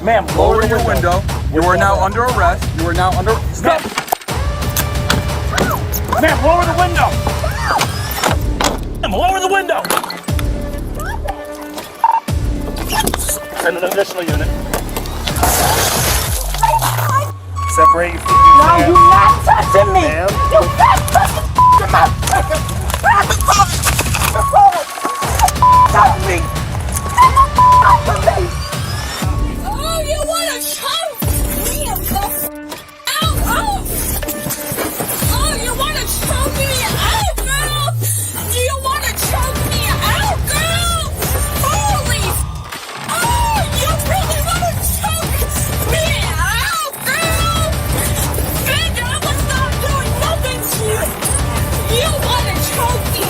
Ma'am, Lower your window. You are now under arrest. You are now under... Stop! Ma'am, lower the window! Ma'am, lower the window! Send an additional unit. Separate your feet. No, you're not touching me! Ma'am. You're not touching me! You're not touching me! Grab the phone! The phone! Touch me! Touch me! Oh, you wanna choke me? Ow, ow! Oh, you wanna choke me out, girl? Do you wanna choke me out, girl? Holy! Oh, you really wanna choke me out, girl? Man, I was not doing nothing to you. You wanna choke me?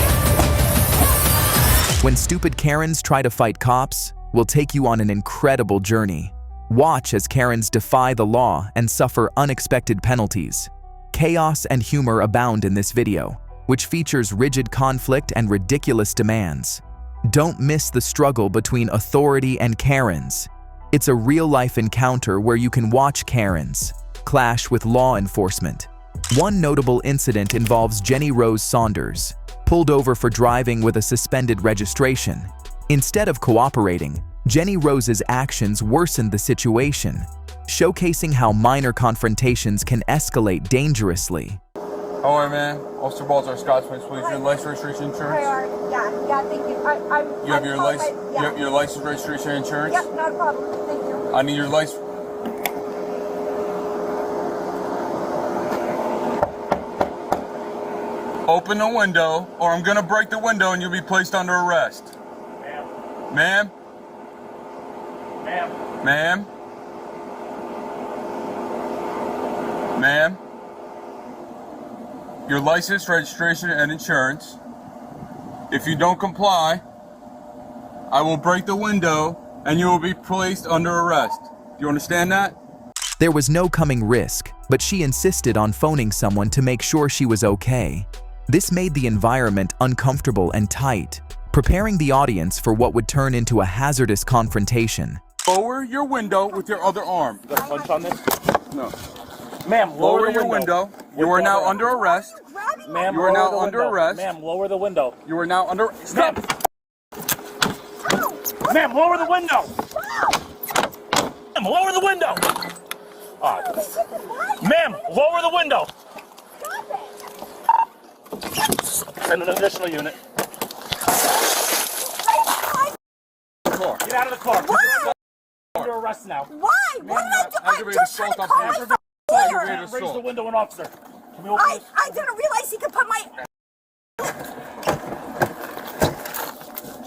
When stupid Karens try to fight cops, we'll take you on an incredible journey. Watch as Karens defy the law and suffer unexpected penalties. Chaos and humor abound in this video, which features rigid conflict and ridiculous demands. Don't miss the struggle between authority and Karens. It's a real-life encounter where you can watch Karens clash with law enforcement. One notable incident involves Jenny Rose Saunders, pulled over for driving with a suspended registration. Instead of cooperating, Jenny Rose's actions worsened the situation, showcasing how minor confrontations can escalate dangerously. How are you, man? Officer Baltar, Scottsplains Police. Your license, registration, insurance? Yeah, thank you. You have your license, you have your license, registration, and insurance? Yep, not a problem. Thank you. I need your license. Open the window, or I'm gonna break the window and you'll be placed under arrest. Ma'am. Ma'am? Ma'am. Ma'am? Ma'am? Your license, registration, and insurance. If you don't comply, I will break the window and you will be placed under arrest. Do you understand that? There was no coming risk, but she insisted on phoning someone to make sure she was okay. This made the environment uncomfortable and tight, preparing the audience for what would turn into a hazardous confrontation. Lower your window with your other arm. You got a punch on this? No. Ma'am, Lower your window. You are now under arrest. Ma'am, You are now lower the under window. arrest. Ma'am, lower the window. You are now under... Stop! Ma'am, lower the window! Ma'am, lower the window! Ma'am, lower the window! Send an additional unit. Get out of the car. Why? You're under arrest now. Why? What did I do? I'm Aggravated just trying to assault call on my aggravated lawyer. Raise the window, an officer. Can we open this? I didn't realize he could put my...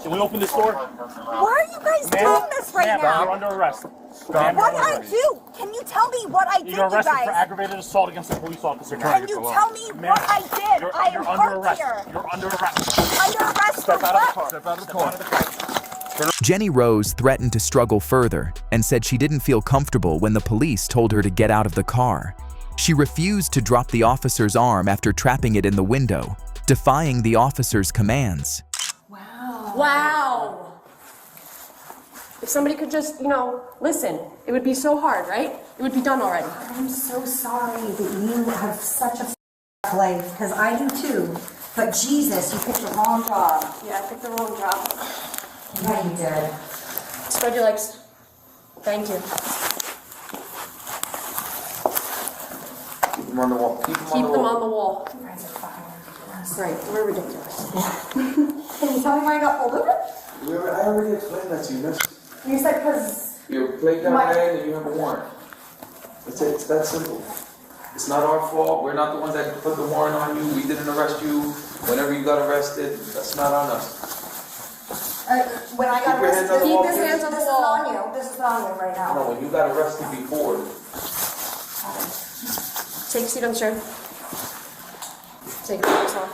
Can we open this door? Why are you guys doing this right Ma'am, now? you're under arrest. Stop. What did I do? Can you tell me what I did, You're you arrested for guys? aggravated assault against a police officer. Can you tell me Ma'am, what I did? I am you're under hurt arrest. here. You're under arrest. Under arrest for Step out of the what? car. Step out of the Step out of the car. Jenny Rose threatened to struggle further and said she didn't feel comfortable when the police told her to get out of the car. She refused to drop the officer's arm after trapping it in the window, defying the officer's commands. Wow. If somebody could just, listen, it would be so hard, right? It would be done already. I'm so sorry that you have such a life, because I do too. But Jesus, you picked the wrong job. Yeah, I picked the wrong job. Yeah, you did. Spread your legs. Thank you. Keep them on the wall. Keep them on the wall. You guys are fucking ridiculous. Right, we're ridiculous. Can you tell me why I got pulled over? I already explained that to you. You said because... You're playing that man and you have a warrant. That's it. It's that simple. It's not our fault. We're not the ones that put the warrant on you. We didn't arrest you. Whenever you got arrested, that's not on us. when I got Keep your hands arrested... on the wall, Keep his hands on the This is wall. on you. This is on you right now. No, when you got arrested before. Take a seat on the chair. Take your socks off.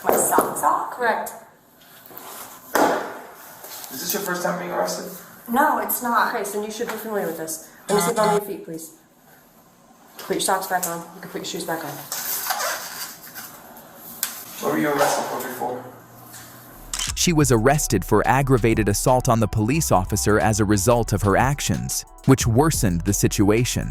My socks off? Correct. Is this your first time being arrested? No, it's not. Okay, so you should be familiar with this. Let me see on your feet, please. Put your socks back on. You can put your shoes back on. What were you arrested for before? She was arrested for aggravated assault on the police officer as a result of her actions, which worsened the situation.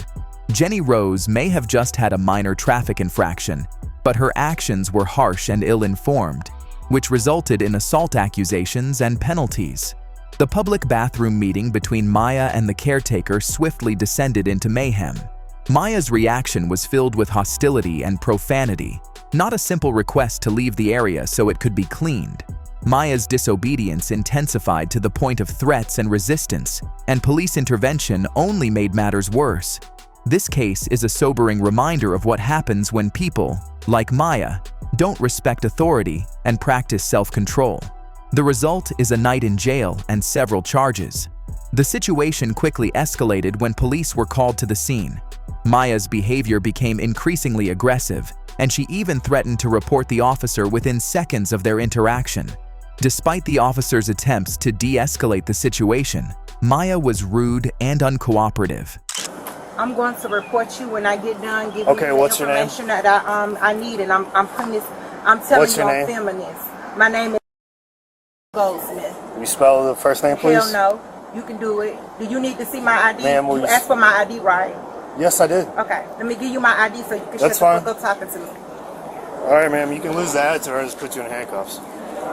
Jenny Rose may have just had a minor traffic infraction, but her actions were harsh and ill-informed, which resulted in assault accusations and penalties. The public bathroom meeting between Maya and the caretaker swiftly descended into mayhem. Maya's reaction was filled with hostility and profanity, not a simple request to leave the area so it could be cleaned. Maya's disobedience intensified to the point of threats and resistance, and police intervention only made matters worse. This case is a sobering reminder of what happens when people, like Maya, don't respect authority and practice self-control. The result is a night in jail and several charges. The situation quickly escalated when police were called to the scene. Maya's behavior became increasingly aggressive, and she even threatened to report the officer within seconds of their interaction. Despite the officer's attempts to de-escalate the situation, Maya was rude and uncooperative. I'm going to report you when I get done giving you the what's your name? information that I need, and I'm putting this. I'm telling What's you your I'm name? filming this. My name is Goldsmith. You spell the first name, please? Hell no. You can do it. Do you need to see my ID? Ma'am, you asked for my ID, right? Yes, I did. Okay. Let me give you my ID so you can That's shut the fine. fuck up talking to me. All right, ma'am. You can lose the attitude or just put you in handcuffs.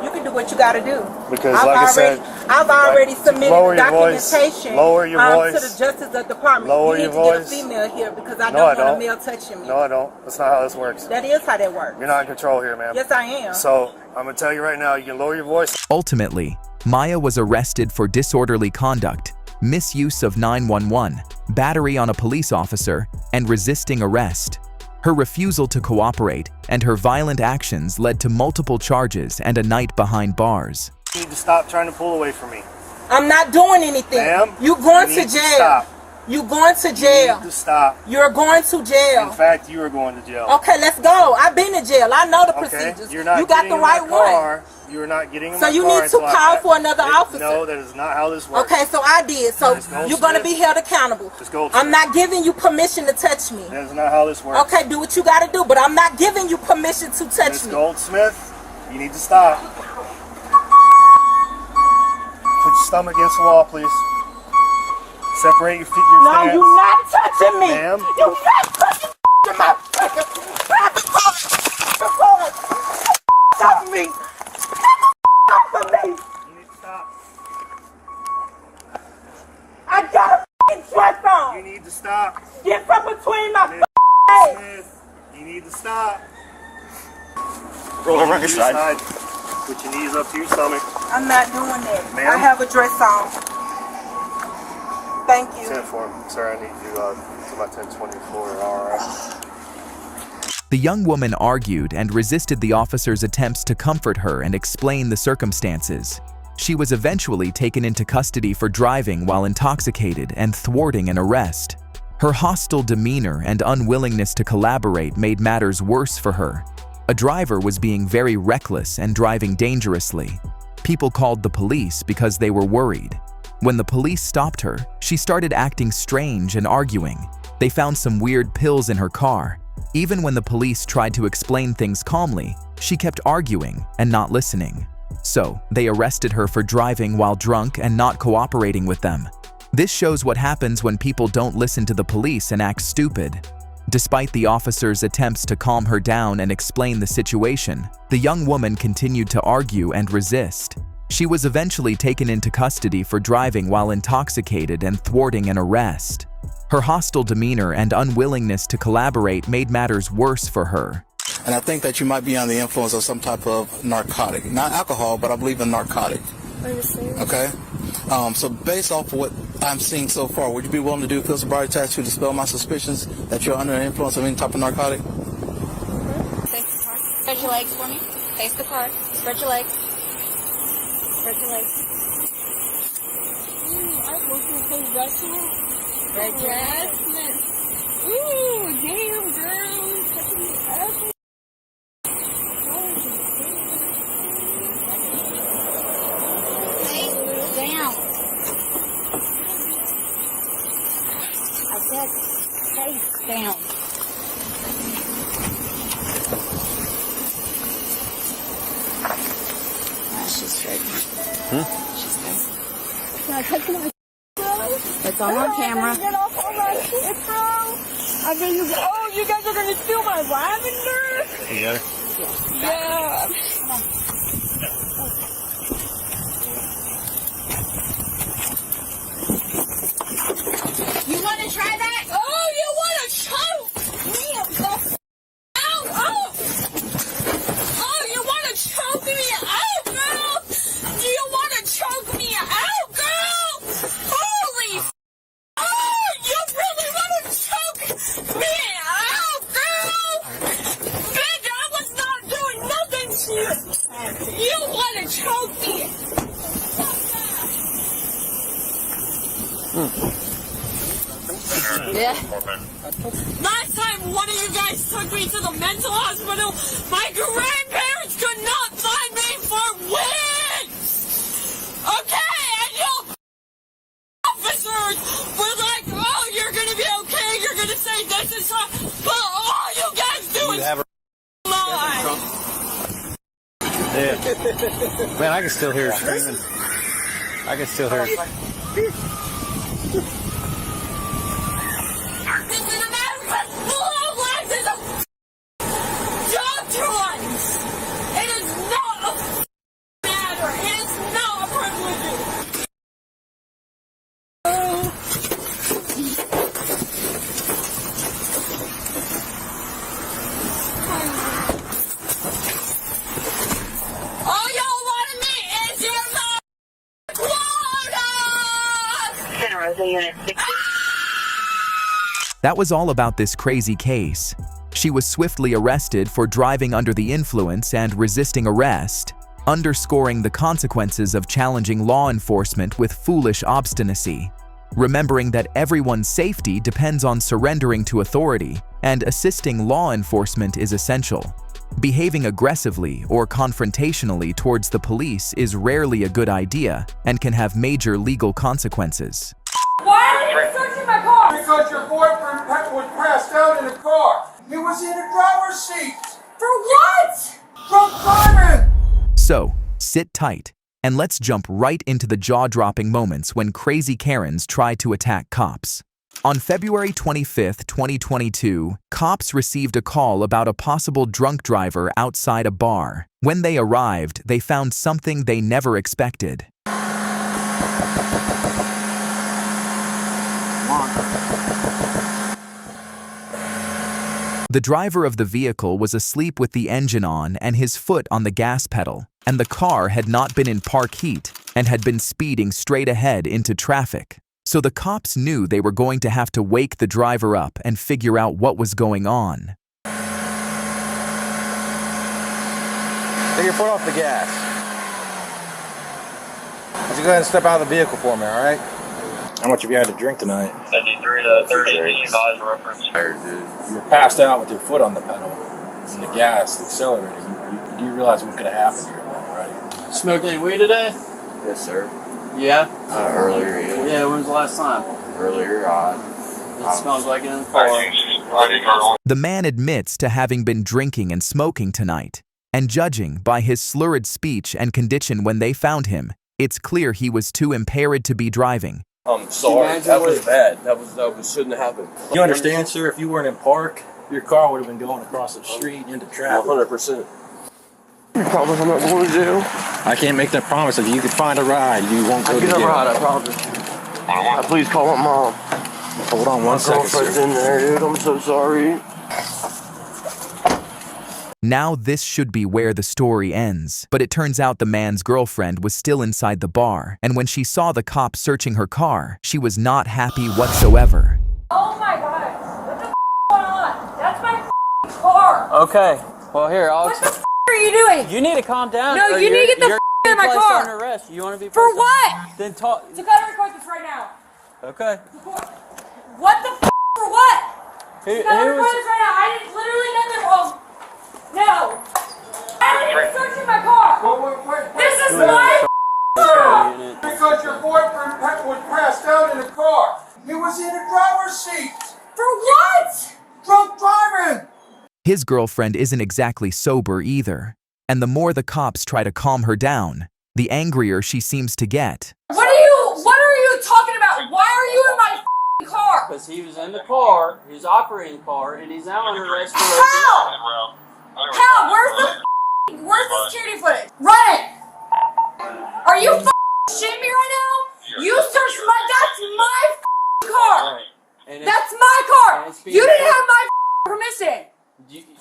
You can do what you got to do. Because, like I said, I've already submitted lower the your voice. documentation Lower your voice. to the Justice Department. Lower you your need to voice. get a female here because I No, I don't want don't. a male touching me. No, I don't. That's not how this works. That is how that works. You're not in control here, ma'am. Yes, I am. So, I'm going to tell you right now, you can lower your voice. Ultimately, Maya was arrested for disorderly conduct, misuse of 911, battery on a police officer, and resisting arrest. Her refusal to cooperate and her violent actions led to multiple charges and a night behind bars. You need to stop trying to pull away from me. I'm not doing anything. Ma'am, You going you to need jail. stop. You going to You jail. need to stop. You're going to jail. In fact, you are going to jail. Okay, let's go. I've been to jail. I know the Okay? procedures. You're not you got getting the in my right car. one. You are not getting in So my you car need to until call for another officer. No, that is not how this works. Okay, so I did. So Ms. Goldsmith. you're going to be held accountable. Ms. Goldsmith. I'm not giving you permission to touch me. That is not how this works. Okay, do what you got to do, but I'm not giving you permission to touch Ms. me. Goldsmith, you need to stop. Put your stomach against the wall, please. Separate your feet, your No, stance. you're not touching me. Ma'am. You're not touching my fucking. Stop me. Stop me. You need to stop. I got a fucking dress on. You need to stop. Get from between my Ms. legs. Smith, you need to stop. Roll over on your To side. Put your knees up to your stomach. I'm not doing that. Ma'am? I have a dress on. Thank you. 10-4. Sir, I need you to my 1024. All right. The young woman argued and resisted the officer's attempts to comfort her and explain the circumstances. She was eventually taken into custody for driving while intoxicated and thwarting an arrest. Her hostile demeanor and unwillingness to collaborate made matters worse for her. A driver was being very reckless and driving dangerously. People called the police because they were worried. When the police stopped her, she started acting strange and arguing. They found some weird pills in her car. Even when the police tried to explain things calmly, she kept arguing and not listening. So, they arrested her for driving while drunk and not cooperating with them. This shows what happens when people don't listen to the police and act stupid. Despite the officer's attempts to calm her down and explain the situation, the young woman continued to argue and resist. She was eventually taken into custody for driving while intoxicated and thwarting an arrest. Her hostile demeanor and unwillingness to collaborate made matters worse for her. And I think that you might be under the influence of some type of narcotic. Not alcohol, but I believe a narcotic. Are you serious? Okay? So based off of what I'm seeing so far, would you be willing to do a field sobriety test to dispel my suspicions that you're under the influence of any type of narcotic? Face the car. Spread your legs for me. Face the car. Spread your legs. Spread your legs. Ooh, I want to play wrestling. Spread your ass. Ooh, damn, girl. Touching me up. Face down. I said face down. She's straight. Can I touch my It's on camera. Get off all my shit, bro. I mean, you guys are gonna steal my lavender? You got it? Yeah. You wanna try that? Oh, you wanna choke me out? Oh! Oh, you wanna choke me out, girl? Do you wanna choke me out, girl? Holy oh, you really wanna choke me out, girl? Bitch, I was not doing nothing to you. You wanna choke me? Yeah. Last time one of you guys took me to the mental hospital, my grandparents could not find me for weeks! Okay, and you officers were like, oh, you're gonna be okay, you're gonna say this is wrong, but all you guys do is lie! Yeah. Man, I can still hear her screaming. I can still hear her. This is America's full life is a job to us! It is not a matter! It is not a privilege! All y'all want me is your quota! Center Rosa Unit 60. That was all about this crazy case. She was swiftly arrested for driving under the influence and resisting arrest, underscoring the consequences of challenging law enforcement with foolish obstinacy. Remembering that everyone's safety depends on surrendering to authority, and assisting law enforcement is essential. Behaving aggressively or confrontationally towards the police is rarely a good idea and can have major legal consequences. Why are you searching my car? Because your boyfriend was passed out in the car. He was in the driver's seat. For what? Drunk driving. So, sit tight, and let's jump right into the jaw-dropping moments when crazy Karens try to attack cops. On February 25, 2022, cops received a call about a possible drunk driver outside a bar. When they arrived, they found something they never expected. The driver of the vehicle was asleep with the engine on and his foot on the gas pedal, and the car had not been in park heat and had been speeding straight ahead into traffic. So the cops knew they were going to have to wake the driver up and figure out what was going on. Take your foot off the gas. Why don't you go ahead and step out of the vehicle for me, all right? How much have you had to drink tonight? 73 to 30 advised reference. You were passed out with your foot on the pedal and the gas accelerated. You realize what could have happened here, right? Smoked any weed today? Yes, sir. Yeah? Earlier, yeah. Yeah, when was the last time? Earlier, It smells like it in the car. The man admits to having been drinking and smoking tonight, and judging by his slurred speech and condition when they found him, it's clear he was too impaired to be driving. I'm sorry, that was bad. That shouldn't have happened. You understand, sir, if you weren't in park, your car would have been going across the street into traffic. 100%. You promise I'm not going to jail? I can't make that promise. If you could find a ride, you won't go to jail. Get a ride, I promise. Please call my mom. Hold on one second, sir. My girlfriend's in there, dude. I'm so sorry. Now this should be where the story ends, but it turns out the man's girlfriend was still inside the bar, and when she saw the cops searching her car, she was not happy whatsoever. Oh my god, what the f going on? That's my f car. Okay. Well, here, I'll... What the f are you doing? You need to calm down. No, you need to get the f out of my car. Under arrest. You want to be For placed what? On... Then talk. So gotta record this right now. Okay. What the f for what? Who Gotta record was... this right now. I did literally nothing wrong. No. I didn't search my car. This is my car. Because your boyfriend was passed out in the car. He was in the driver's seat. For what? Drunk driving. His girlfriend isn't exactly sober either, and the more the cops try to calm her down, the angrier she seems to get. What are you talking about? Why are you in my f***ing car? Because he was in the car, he was operating the car, and he's now under arrest for How? How? Where's the security footage? Run it! Are you f***ing shitting me right now? You searched that's my f***ing car! That's my car! You didn't have my f***ing permission!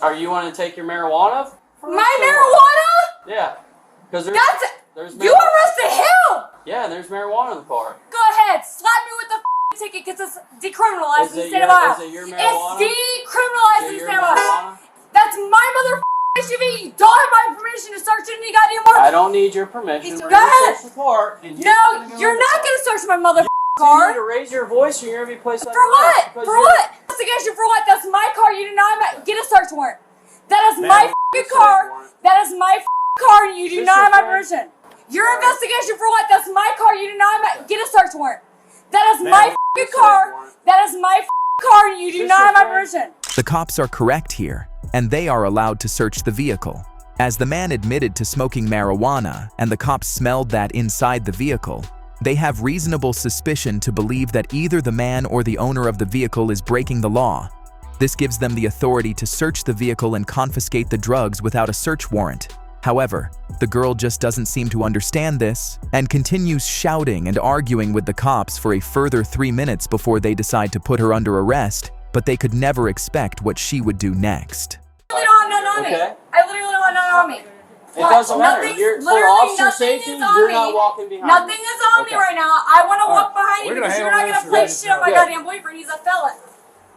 Are you want to take your marijuana? My marijuana? Yeah. Because there's you arrested him! Yeah, there's marijuana in the car. Go ahead, slap me with the f***ing ticket because it's decriminalized in the state of Ohio. Is it your marijuana? It's decriminalized in the state of Ohio. That's my mother SUV. You don't have my permission to search any goddamn car. I don't need your permission. Go ahead. Search the car, No, you're not going to search my mother car. You need to raise your voice or you're going to be placed on For what? For what? Investigation for what? That's my car. You deny my... Get a search warrant. That is my f***ing car. That is my f***ing car and you do not have my permission. Your investigation for what? That's my car. You deny my... Get a search warrant. That is my f***ing car. That is my f***ing car and you do not have my permission. The cops are correct here, and they are allowed to search the vehicle. As the man admitted to smoking marijuana and the cops smelled that inside the vehicle, they have reasonable suspicion to believe that either the man or the owner of the vehicle is breaking the law. This gives them the authority to search the vehicle and confiscate the drugs without a search warrant. However, the girl just doesn't seem to understand this and continues shouting and arguing with the cops for a further 3 minutes before they decide to put her under arrest, but they could never expect what she would do next. I literally don't have nothing on me. I literally don't have nothing on me. It doesn't matter. For officer safety, you're not walking behind. Nothing is on me right now. I want to walk behind you because you're not going to play shit on my goddamn boyfriend. He's a felon.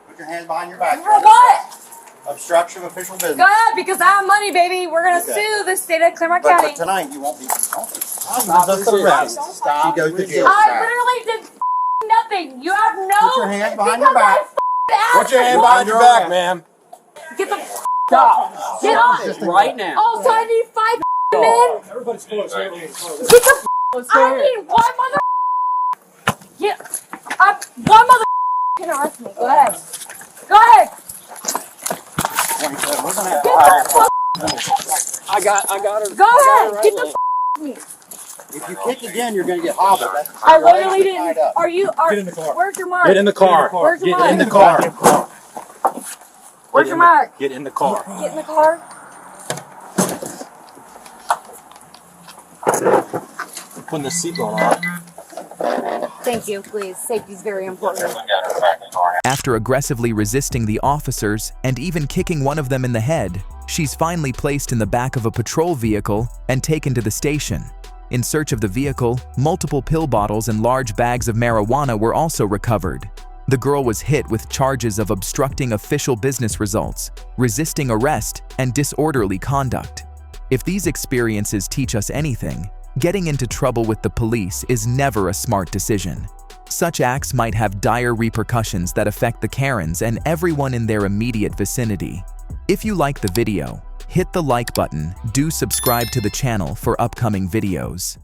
Put your hands behind your back. For what? Obstruction of official business. Go ahead, because I have money, baby. We're going to sue the state of Claremont County. But tonight you won't be. Stop. She goes to jail. I literally did nothing. You have no... Put your hands behind your back. Put your hand behind your back, ma'am. Get the stop. Get off. Right now. Oh, so I need 5 men? Everybody's close. Get the I need one mother... Get... one mother... can arrest me. Go ahead. Go ahead. I got her. Go ahead. Get the me. If you kick again, you're going to get hobbled. I literally didn't. Are you... Get in the car. Where's your mark? Get in the car. Where's your mark? Get in the car. Where's your mark? Get in the car. Get in the car. Putting the seatbelt on. Thank you, please. Safety's very important. After aggressively resisting the officers and even kicking one of them in the head, she's finally placed in the back of a patrol vehicle and taken to the station. In search of the vehicle, multiple pill bottles and large bags of marijuana were also recovered. The girl was hit with charges of obstructing official business results, resisting arrest, and disorderly conduct. If these experiences teach us anything, getting into trouble with the police is never a smart decision. Such acts might have dire repercussions that affect the Karens and everyone in their immediate vicinity. If you like the video, hit the like button, do subscribe to the channel for upcoming videos.